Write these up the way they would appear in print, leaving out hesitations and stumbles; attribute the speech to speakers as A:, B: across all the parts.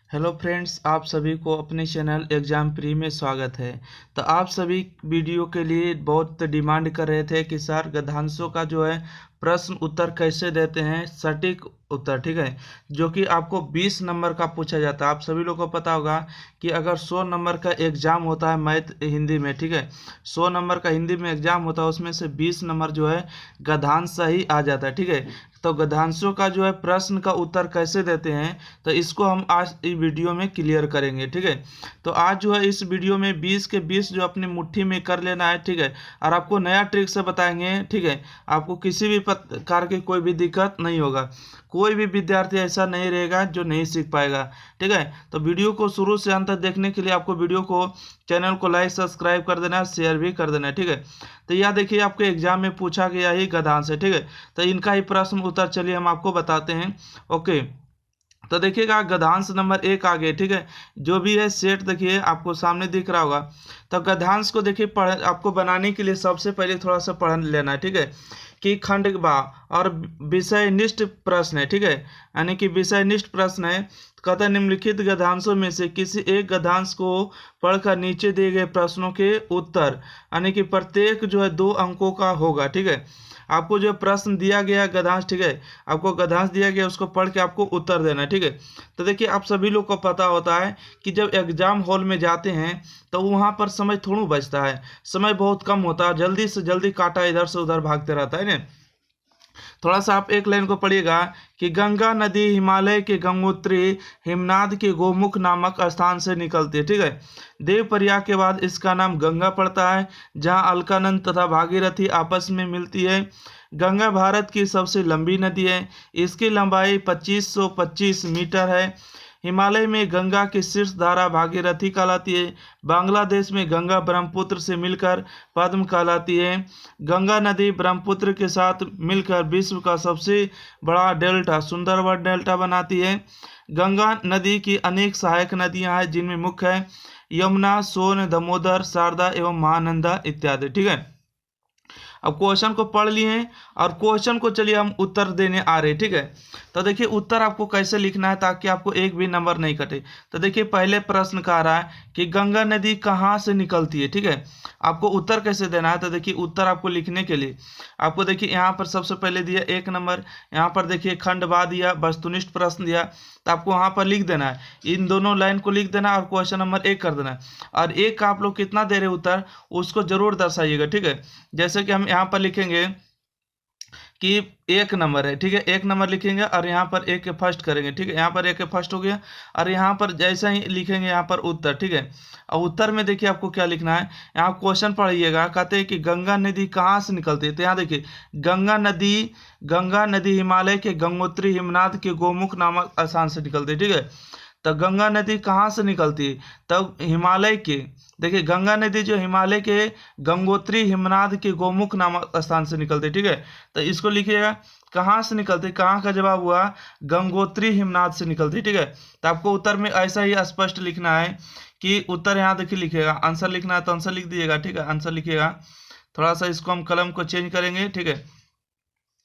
A: Hello friends, आप सभी को अपने चैनल एग्जाम प्री में स्वागत है। तो आप सभी वीडियो के लिए बहुत डिमांड कर रहे थे कि सर गद्यांशों का जो है प्रश्न उत्तर कैसे देते हैं, सटीक उत्तर, ठीक है, जो कि आपको 20 नंबर का पूछा जाता है। आप सभी लोगों को पता होगा कि अगर 100 नंबर का एग्जाम होता है मैथ हिंदी में, ठीक है, 100 नंबर का हिंदी में एग्जाम होता है, उसमें से 20 नंबर जो है गद्यांश से ही आ जाता है, ठीक है। तो गद्यांशों का जो है प्रश्न का उत्तर कैसे देते हैं, तो इसको हम आज इस वीडियो में क्लियर करेंगे, ठीक है। तो आज जो है इस वीडियो में 20 के 20 जो अपनी मुट्ठी में कर लेना है, ठीक है, और आपको नया ट्रिक से बताएंगे, ठीक है। आपको किसी भी प्रकार की कोई भी दिक्कत नहीं होगा, कोई भी विद्यार्थी ऐसा नहीं रहेगा जो नहीं सीख पाएगा, ठीक है। तो वीडियो को शुरू से अंत तक देखने के लिए आपको वीडियो को चैनल को लाइक सब्सक्राइब कर देना है, शेयर भी कर देना है, ठीक है। तो यह देखिए आपके एग्जाम में पूछा गया ही गद्यांश है, ठीक है। तो इनका ही प्रश्न उत्तर चलिए हम आपको बताते हैं। ओके, तो देखिएगा गद्यांश नंबर 1 आगे, ठीक है, जो भी है सेट देखिए आपको सामने दिख रहा होगा। तो गद्यांश को देखिए आपको बनाने के लिए सबसे पहले थोड़ा सा पढ़ लेना है, ठीक है, कि खंडवा और विषयनिष्ठ प्रश्न है, ठीक है, यानी कि विषयनिष्ठ प्रश्न है। कहता है निम्नलिखित गद्यांशों में से किसी एक गद्यांश को पढ़कर नीचे दिए गए प्रश्नों के उत्तर, यानी कि प्रत्येक जो है 2 अंकों का होगा, ठीक है। आपको जो प्रश्न दिया गया गद्यांश, ठीक है, आपको गद्यांश दिया गया, उसको पढ़ के आपको उत्तर देना है, ठीक है। तो देखिए आप सभी लोग को पता होता है कि जब एग्जाम हॉल में जाते हैं तो वहाँ पर समय थोड़ा बचता है, समय बहुत कम होता है, जल्दी से जल्दी काटा इधर से उधर भागते रहता है ना। थोड़ा सा आप एक लाइन को पढ़िएगा कि गंगा नदी हिमालय के गंगोत्री हिमनाद के गोमुख नामक स्थान से निकलती है, ठीक है। देवप्रयाग के बाद इसका नाम गंगा पड़ता है, जहां अलकानंद तथा भागीरथी आपस में मिलती है। गंगा भारत की सबसे लंबी नदी है, इसकी लंबाई 2525 मीटर है। हिमालय में गंगा की शीर्ष धारा भागीरथी कहलाती है। बांग्लादेश में गंगा ब्रह्मपुत्र से मिलकर पद्म कहलाती है। गंगा नदी ब्रह्मपुत्र के साथ मिलकर विश्व का सबसे बड़ा डेल्टा सुंदरवन डेल्टा बनाती है। गंगा नदी की अनेक सहायक नदियां हैं, जिनमें मुख्य है यमुना, सोन, दामोदर, शारदा एवं महानंदा इत्यादि, ठीक है। अब क्वेश्चन को पढ़ लिए हैं और क्वेश्चन को चलिए हम उत्तर देने आ रहे हैं, ठीक है। तो देखिए उत्तर आपको कैसे लिखना है ताकि आपको एक भी नंबर नहीं कटे। तो देखिए पहले प्रश्न कह रहा है कि गंगा नदी कहाँ से निकलती है, ठीक है। आपको उत्तर कैसे देना है, तो देखिए उत्तर आपको लिखने के लिए आपको देखिए यहाँ पर सबसे पहले दिया 1 नंबर, यहाँ पर देखिए खंडवा दिया, वस्तुनिष्ठ प्रश्न दिया, तो आपको वहाँ पर लिख देना है, इन दोनों लाइन को लिख देना और क्वेश्चन नंबर 1 कर देना है। और 1 का आप लोग कितना दे रहे उत्तर उसको जरूर दर्शाइएगा, ठीक है। जैसे कि हम यहाँ पर लिखेंगे कि 1 नंबर है, ठीक है, 1 नंबर लिखेंगे और यहाँ पर 1 के फर्स्ट करेंगे, ठीक है, यहाँ पर 1 के फर्स्ट हो गया और यहाँ पर जैसा ही लिखेंगे यहाँ पर उत्तर, ठीक है। और उत्तर में देखिए आपको क्या लिखना है, यहाँ क्वेश्चन पढ़िएगा, कहते हैं कि गंगा नदी कहाँ से निकलती है। तो यहाँ देखिए गंगा नदी हिमालय के गंगोत्री हिमनाद के गोमुख नामक स्थान से निकलती है, ठीक है। तो गंगा नदी कहाँ से निकलती है, तब हिमालय के, देखिए गंगा नदी जो हिमालय के गंगोत्री हिमनाद के गोमुख नामक स्थान से निकलती है, ठीक है। तो इसको लिखिएगा कहाँ से निकलती, कहाँ का जवाब हुआ गंगोत्री हिमनाद से निकलती, ठीक है। तो आपको उत्तर में ऐसा ही स्पष्ट लिखना है कि उत्तर यहाँ देखिए लिखिएगा, आंसर लिखना है तो आंसर लिख दीजिएगा, ठीक है, आंसर लिखिएगा। थोड़ा सा इसको हम कलम को चेंज करेंगे, ठीक है।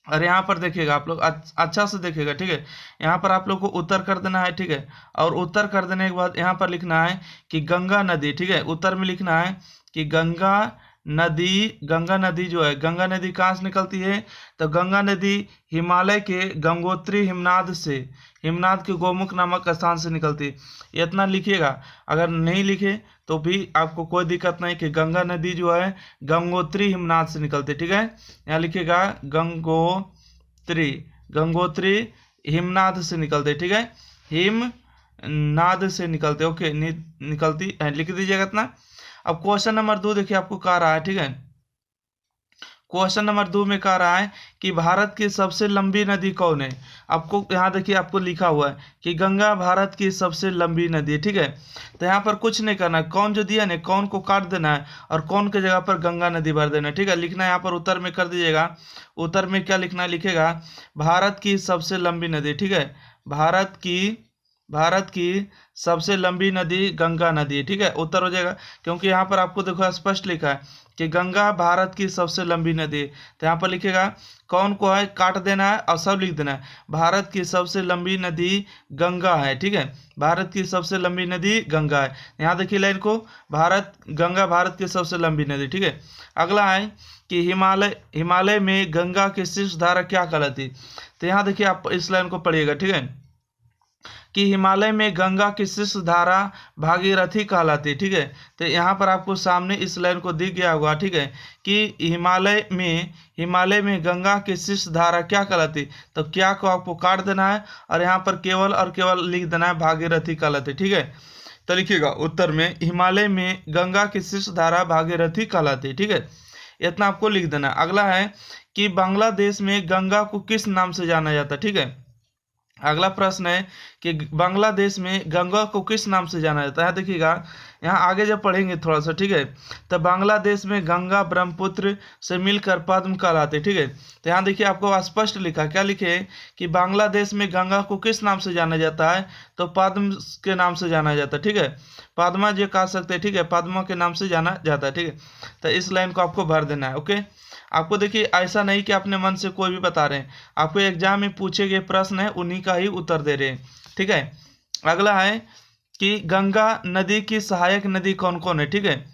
A: और यहाँ पर देखिएगा आप लोग अच्छा से देखिएगा, ठीक है, यहाँ पर आप लोग को उत्तर कर देना है, ठीक है। और उत्तर कर देने के बाद यहाँ पर लिखना है कि गंगा नदी, ठीक है, उत्तर में लिखना है कि गंगा नदी जो है, गंगा नदी कहाँ से निकलती है, तो गंगा नदी हिमालय के गंगोत्री हिमनाद के गोमुख नामक स्थान से निकलती है। इतना लिखिएगा, अगर नहीं लिखे तो भी आपको कोई दिक्कत नहीं कि गंगा नदी जो है गंगोत्री हिमनाद से निकलती है, ठीक है। यहाँ लिखिएगा गंगोत्री हिमनाद से निकलते, ठीक है, हिमनाद से निकलते, ओके, निकलती है, लिख दीजिएगा इतना। अब क्वेश्चन नंबर 2 देखिए आपको कह रहा है, ठीक है, क्वेश्चन नंबर 2 में कह रहा है कि भारत की सबसे लंबी नदी कौन है। आपको यहाँ देखिए आपको लिखा हुआ है कि गंगा भारत की सबसे लंबी नदी है, ठीक है। तो यहाँ पर कुछ नहीं करना है, कौन जो दिया ना कौन को काट देना है और कौन के जगह पर गंगा नदी भर देना है, ठीक है। लिखना है यहाँ पर उत्तर में कर दीजिएगा, उत्तर में क्या लिखना है, लिखेगा भारत की सबसे लंबी नदी, ठीक है, भारत की सबसे लंबी नदी गंगा नदी है। ठीक है, उत्तर हो जाएगा, क्योंकि यहाँ पर आपको देखो स्पष्ट लिखा है कि गंगा भारत की सबसे लंबी नदी है। तो यहाँ पर लिखेगा कौन को है, काट देना है और सब लिख देना है। भारत की सबसे लंबी नदी गंगा है। ठीक है, भारत की सबसे लंबी नदी गंगा है। यहाँ देखिए लाइन को, गंगा भारत की सबसे लंबी नदी। ठीक है, अगला है कि हिमालय में गंगा की शीर्ष धारा क्या कहलाती। तो यहाँ देखिए आप इस लाइन को पढ़िएगा। ठीक है, कि हिमालय में गंगा की शीर्ष धारा भागीरथी कहलाती। ठीक है, तो यहाँ पर आपको सामने इस लाइन को दिख गया होगा। ठीक है, कि हिमालय में गंगा की शीर्ष धारा क्या कहलाती। तो क्या को आपको काट देना है और यहाँ पर केवल और केवल लिख देना है भागीरथी कहलाती। ठीक है, तो लिखिएगा उत्तर में हिमालय में गंगा की शीर्ष धारा भागीरथी कहलाती। ठीक है, इतना आपको लिख देना। अगला है कि बांग्लादेश में गंगा को किस नाम से जाना जाता है। ठीक है, अगला प्रश्न है कि बांग्लादेश में गंगा को किस नाम से जाना जाता है। देखिएगा यहाँ आगे जब पढ़ेंगे थोड़ा सा, ठीक है, तो बांग्लादेश में गंगा ब्रह्मपुत्र से मिलकर पद्म कहलाते। ठीक है, तो यहाँ देखिए आपको स्पष्ट लिखा, क्या लिखे कि बांग्लादेश में गंगा को किस नाम से जाना जाता है, तो पद्म के नाम से जाना जाता है। ठीक है, पद्मा जो कह सकते हैं। ठीक है, पद्मा के नाम से जाना जाता है। ठीक है, तो इस लाइन को आपको भर देना है। ओके, आपको देखिए ऐसा नहीं कि अपने मन से कोई भी बता रहे हैं, आपको एग्जाम में पूछे गए प्रश्न है उन्हीं का ही उत्तर दे रहे हैं। ठीक है, अगला है कि गंगा नदी की सहायक नदी कौन कौन है। ठीक है,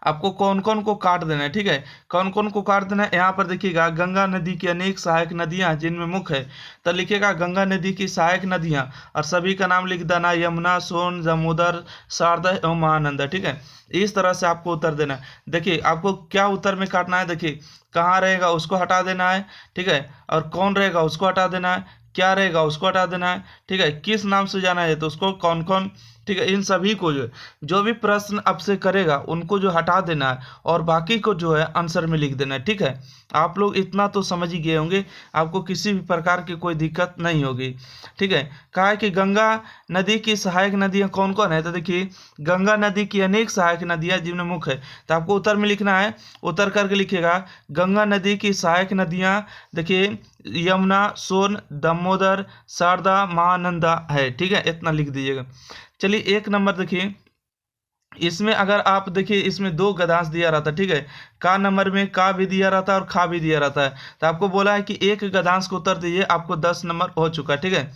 A: आपको कौन कौन को काट देना है। ठीक है, कौन कौन को काट देना है, यहाँ पर देखिएगा गंगा नदी की अनेक सहायक नदियां जिनमें मुख्य है, तो लिखिएगा गंगा नदी की सहायक नदियां और सभी का नाम लिख देना, यमुना, सोन, दामोदर, शारदा एवं महानंदा। ठीक है, इस तरह से आपको उत्तर देना है। देखिए आपको क्या उत्तर में काटना है, देखिए कहाँ रहेगा उसको हटा देना है। ठीक है, और कौन रहेगा उसको हटा देना है, क्या रहेगा उसको हटा देना है। ठीक है, किस नाम से जाना है तो उसको कौन कौन। ठीक है, इन सभी को जो भी प्रश्न आपसे करेगा उनको जो हटा देना है और बाकी को जो है आंसर में लिख देना है। ठीक है, आप लोग इतना तो समझ ही गए होंगे, आपको किसी भी प्रकार की कोई दिक्कत नहीं होगी। ठीक है, कहा है कि गंगा नदी की सहायक नदियां कौन कौन है, तो देखिए गंगा नदी की अनेक सहायक नदियां जिनमें मुख्य है, तो आपको उत्तर में लिखना है। उत्तर करके लिखिएगा गंगा नदी की सहायक नदियां, देखिए यमुना, सोन, दामोदर, शारदा, महानंदा है। ठीक है, इतना लिख दीजिएगा। चलिए एक नंबर देखिए, इसमें अगर आप देखिए इसमें दो गद्यांश दिया रहता। ठीक है, का नंबर में का भी दिया रहता है और खा भी दिया रहता है, तो आपको बोला है कि एक गद्यांश को उत्तर दीजिए, आपको 10 नंबर हो चुका है। ठीक है,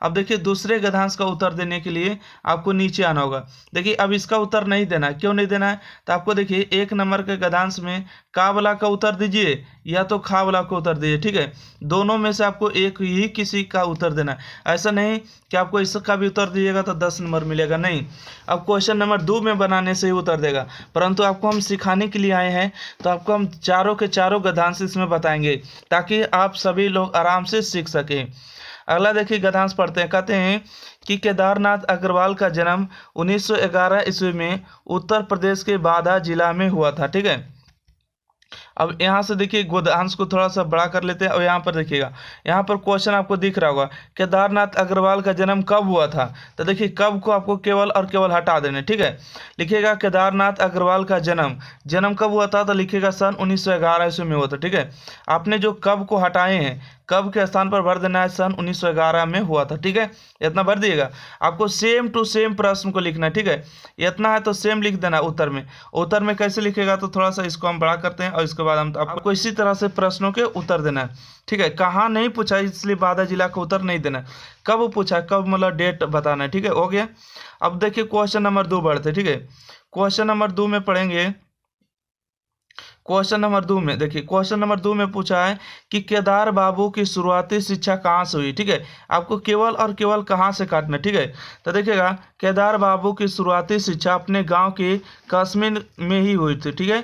A: अब देखिए दूसरे गद्यांश का उत्तर देने के लिए आपको नीचे आना होगा। देखिए अब इसका उत्तर नहीं देना है, क्यों नहीं देना है, तो आपको देखिए एक नंबर के गद्यांश में का वाला का उत्तर दीजिए या तो खा वाला का उत्तर दीजिए। ठीक है, दोनों में से आपको एक ही किसी का उत्तर देना है। ऐसा नहीं कि आपको इसका भी उत्तर दीजिएगा तो 10 नंबर मिलेगा, नहीं। अब क्वेश्चन नंबर 2 में बनाने से ही उत्तर देगा, परंतु आपको हम सिखाने के लिए आए हैं, तो आपको हम चारों के चारों गद्यांश इसमें बताएंगे ताकि आप सभी लोग आराम से सीख सकें। अगला देखिए गद्यांश पढ़ते हैं, कहते हैं कि केदारनाथ अग्रवाल का जन्म 1911 ईस्वी में उत्तर प्रदेश के बाधा जिला में हुआ था। ठीक है, अब यहाँ से देखिए गद्यांश को थोड़ा सा बड़ा कर लेते हैं और यहाँ पर देखिएगा, यहाँ पर क्वेश्चन आपको दिख रहा होगा केदारनाथ अग्रवाल का जन्म कब हुआ था, तो देखिए कब को आपको केवल और केवल हटा देना। ठीक है, लिखिएगा केदारनाथ अग्रवाल का जन्म कब हुआ था, तो लिखिएगा सन 1911 ईस्वी में हुआ था। ठीक है, आपने जो कब को हटाए हैं, कब के स्थान पर भर देना है, सन 1911 में हुआ था। ठीक है, इतना भर दिएगा। आपको सेम टू सेम प्रश्न को लिखना है। ठीक है, इतना है तो सेम लिख देना उत्तर में। उत्तर में कैसे लिखेगा, तो थोड़ा सा इसको हम बड़ा करते हैं और इसके बाद हम आपको इसी तरह से प्रश्नों के उत्तर देना है। ठीक है, कहाँ नहीं पूछा इसलिए बाधा जिला का उत्तर नहीं देना, कब पूछा, कब मतलब डेट बताना है। ठीक है, हो गया। अब देखिए क्वेश्चन नंबर 2 बढ़ते। ठीक है, क्वेश्चन नंबर 2 में पढ़ेंगे। क्वेश्चन नंबर 2 में देखिए, क्वेश्चन नंबर 2 में पूछा है कि केदार बाबू की शुरुआती शिक्षा कहाँ से हुई। ठीक है, आपको केवल और केवल कहाँ से काटना। ठीक है, तो देखिएगा केदार बाबू की शुरुआती शिक्षा अपने गांव के कस्मिन में ही हुई थी। ठीक है,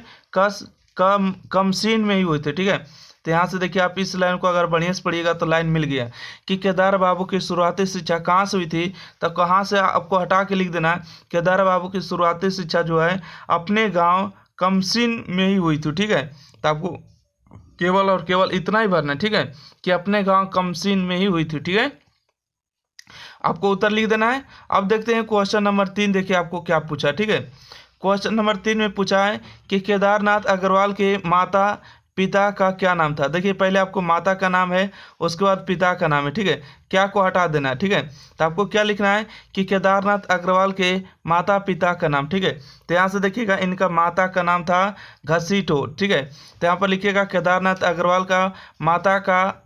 A: कमसीन में ही हुई थी। ठीक है, तो यहाँ से देखिए आप इस लाइन को अगर बढ़िया से पढ़िएगा तो लाइन मिल गया कि केदार बाबू की शुरुआती शिक्षा कहाँ से हुई थी, तो कहाँ से आपको हटा के लिख देना है। केदार बाबू की शुरुआती शिक्षा जो है अपने गांव कमसीन में ही हुई थी। ठीक है, तो आपको केवल और केवल इतना ही भरना है। ठीक है, कि अपने गांव कमसीन में ही हुई थी। ठीक है, आपको उत्तर लिख देना है। अब देखते हैं क्वेश्चन नंबर 3, देखिए आपको क्या पूछा। ठीक है, क्वेश्चन नंबर 3 में पूछा है कि केदारनाथ अग्रवाल के माता पिता का क्या नाम था। देखिए पहले आपको माता का नाम है, उसके बाद पिता का नाम है। ठीक है, क्या को हटा देना है, ठीक है। तो आपको क्या लिखना है कि केदारनाथ अग्रवाल के माता पिता का नाम, ठीक है। तो यहाँ से देखिएगा इनका माता का नाम था घसीटो, ठीक है। तो यहाँ पर लिखिएगा केदारनाथ अग्रवाल का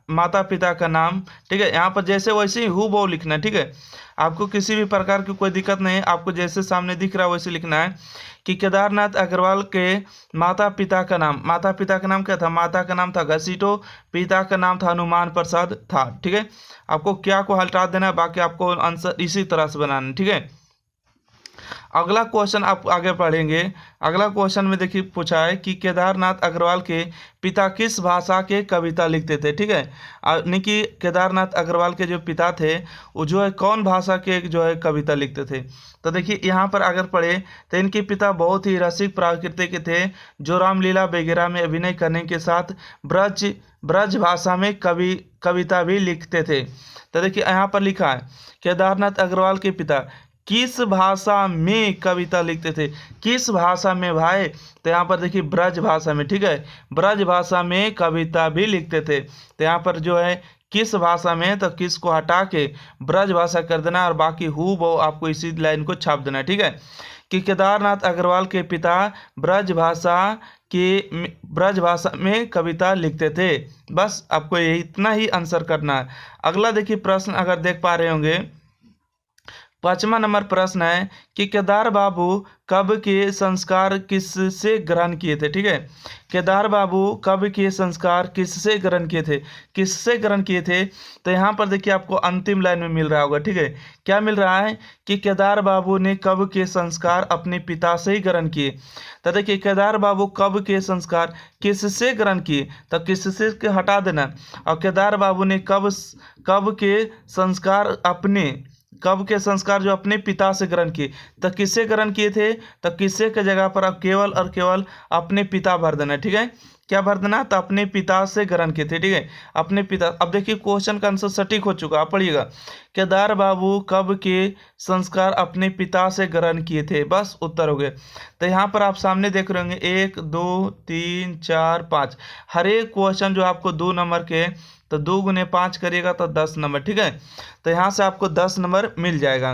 A: माता पिता का नाम, ठीक है। यहाँ पर जैसे वैसे ही हूबहू लिखना है, ठीक है। आपको किसी भी प्रकार की कोई दिक्कत नहीं है, आपको जैसे सामने दिख रहा है वैसे लिखना है कि केदारनाथ अग्रवाल के माता पिता का नाम। माता पिता का नाम क्या था? माता का नाम था घसीटो, पिता का नाम था हनुमान प्रसाद था, ठीक है। आपको क्या को हटा देना है, बाकी आपको आंसर इसी तरह से बनाना है, ठीक है। अगला क्वेश्चन आप आगे पढ़ेंगे। अगला क्वेश्चन में देखिए पूछा है कि केदारनाथ अग्रवाल के पिता किस भाषा के कविता लिखते थे, ठीक है। यानी कि केदारनाथ अग्रवाल के जो पिता थे वो जो है कौन भाषा के जो है कविता लिखते थे। तो देखिए यहाँ पर अगर पढ़े तो इनके पिता बहुत ही रसिक प्रकृति के थे, जो रामलीला वगैरह में अभिनय करने के साथ ब्रज भाषा में कविता भी लिखते थे। तो देखिए यहाँ पर लिखा है केदारनाथ अग्रवाल के पिता किस भाषा में कविता लिखते थे। किस भाषा में भाई? तो यहाँ पर देखिए ब्रज भाषा में, ठीक है। ब्रज भाषा में कविता भी लिखते थे। तो यहाँ पर जो है किस भाषा में, तो किस को हटा के ब्रज भाषा कर देना और बाकी हूबहू आपको इसी लाइन को छाप देना, ठीक है। कि केदारनाथ अग्रवाल के पिता ब्रज भाषा में कविता लिखते थे। बस आपको ये इतना ही आंसर करना है। अगला देखिए प्रश्न अगर देख पा रहे होंगे, 5वां नंबर प्रश्न है कि केदार बाबू कब के संस्कार किससे ग्रहण किए थे, ठीक है। केदार बाबू कब के संस्कार किससे ग्रहण किए थे, किससे ग्रहण किए थे? तो यहाँ पर देखिए आपको अंतिम लाइन में मिल रहा होगा, ठीक है। क्या मिल रहा है कि केदार बाबू ने कब के संस्कार अपने पिता से ही ग्रहण किए। तो देखिए केदार बाबू कब के संस्कार किससे ग्रहण किए, तो किससे के हटा देना। और केदार बाबू ने कब के संस्कार जो अपने पिता से ग्रहण किए, तो किससे ग्रहण किए थे? तो किससे के जगह पर आप केवल और केवल अपने पिता भर देना, ठीक है। क्या भर देना? तो अपने पिता से ग्रहण किए थे, ठीक है, अपने पिता। अब देखिए क्वेश्चन का आंसर सटीक हो चुका, आप पढ़िएगा। केदार बाबू कब के संस्कार अपने पिता से ग्रहण किए थे, बस उत्तर हो गए। तो यहाँ पर आप सामने देख रहे होंगे 1 2 3 4 5, हर एक क्वेश्चन जो आपको 2 नंबर के, तो 2 × 5 करिएगा तो 10 नंबर, ठीक है। तो यहाँ से आपको 10 नंबर मिल जाएगा।